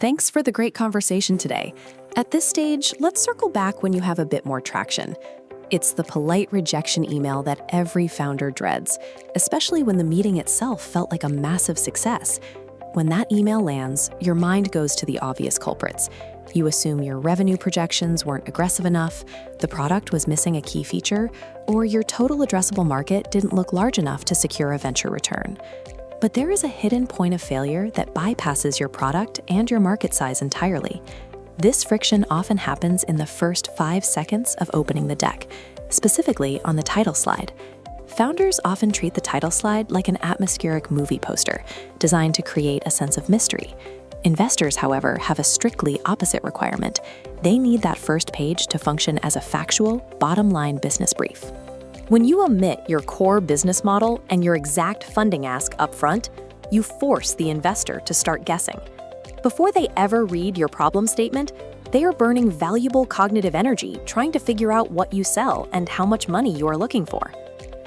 Thanks for the great conversation today. At this stage, let's circle back when you have a bit more traction. It's the polite rejection email that every founder dreads, especially when the meeting itself felt like a massive success. When that email lands, your mind goes to the obvious culprits. You assume your revenue projections weren't aggressive enough, the product was missing a key feature, or your total addressable market didn't look large enough to secure a venture return. But there is a hidden point of failure that bypasses your product and your market size entirely. This friction often happens in the first 5 seconds of opening the deck, specifically on the title slide. Founders often treat the title slide like an atmospheric movie poster, designed to create a sense of mystery. Investors, however, have a strictly opposite requirement. They need that first page to function as a factual, bottom-line business brief. When you omit your core business model and your exact funding ask upfront, you force the investor to start guessing. Before they ever read your problem statement, they are burning valuable cognitive energy trying to figure out what you sell and how much money you are looking for.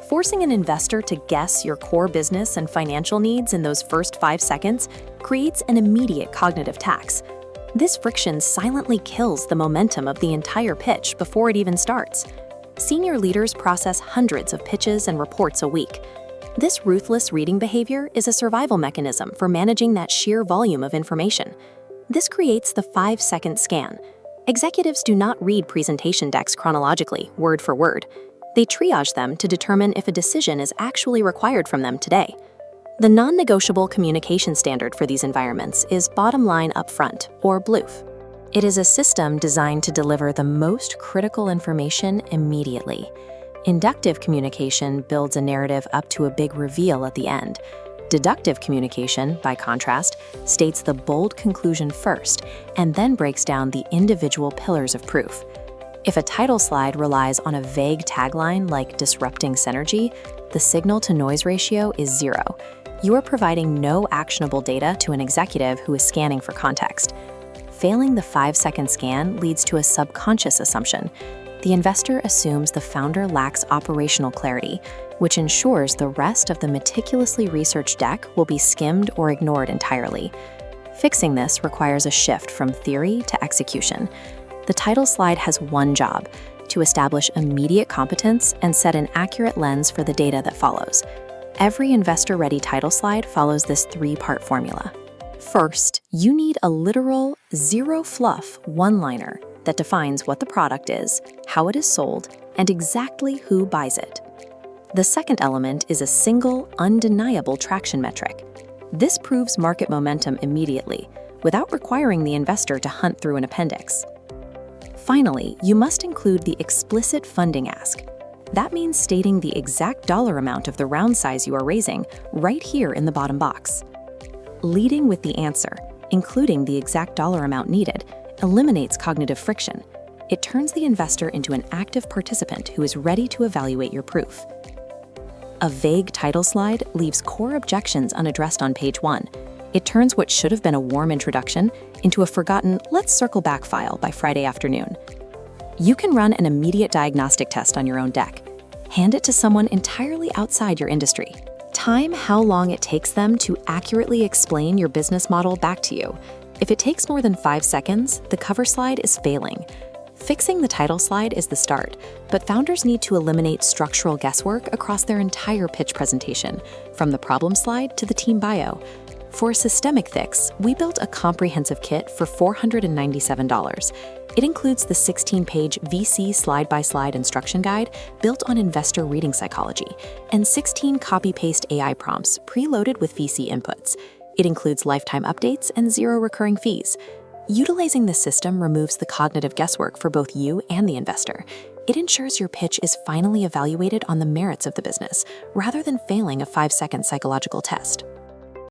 Forcing an investor to guess your core business and financial needs in those first 5 seconds creates an immediate cognitive tax. This friction silently kills the momentum of the entire pitch before it even starts. Senior leaders process hundreds of pitches and reports a week. This ruthless reading behavior is a survival mechanism for managing that sheer volume of information. This creates the 5-second scan. Executives do not read presentation decks chronologically, word for word. They triage them to determine if a decision is actually required from them today. The non-negotiable communication standard for these environments is bottom line upfront, or BLUF. It is a system designed to deliver the most critical information immediately. Inductive communication builds a narrative up to a big reveal at the end. Deductive communication, by contrast, states the bold conclusion first and then breaks down the individual pillars of proof. If a title slide relies on a vague tagline like disrupting synergy, the signal-to-noise ratio is 0. You are providing no actionable data to an executive who is scanning for context. Failing the 5-second scan leads to a subconscious assumption. The investor assumes the founder lacks operational clarity, which ensures the rest of the meticulously researched deck will be skimmed or ignored entirely. Fixing this requires a shift from theory to execution. The title slide has one job: to establish immediate competence and set an accurate lens for the data that follows. Every investor-ready title slide follows this 3-part formula. First, you need a literal, zero-fluff one-liner that defines what the product is, how it is sold, and exactly who buys it. The second element is a single, undeniable traction metric. This proves market momentum immediately, without requiring the investor to hunt through an appendix. Finally, you must include the explicit funding ask. That means stating the exact dollar amount of the round size you are raising right here in the bottom box. Leading with the answer, including the exact dollar amount needed, eliminates cognitive friction. It turns the investor into an active participant who is ready to evaluate your proof. A vague title slide leaves core objections unaddressed on page 1. It turns what should have been a warm introduction into a forgotten "let's circle back" file by Friday afternoon. You can run an immediate diagnostic test on your own deck. Hand it to someone entirely outside your industry. Time how long it takes them to accurately explain your business model back to you. If it takes more than 5 seconds, the cover slide is failing. Fixing the title slide is the start, but founders need to eliminate structural guesswork across their entire pitch presentation, from the problem slide to the team bio. For a systemic fix, we built a comprehensive kit for $497. It includes the 16-page VC slide-by-slide instruction guide built on investor reading psychology and 16 copy-paste AI prompts preloaded with VC inputs. It includes lifetime updates and 0 recurring fees. Utilizing this system removes the cognitive guesswork for both you and the investor. It ensures your pitch is finally evaluated on the merits of the business, rather than failing a 5-second psychological test.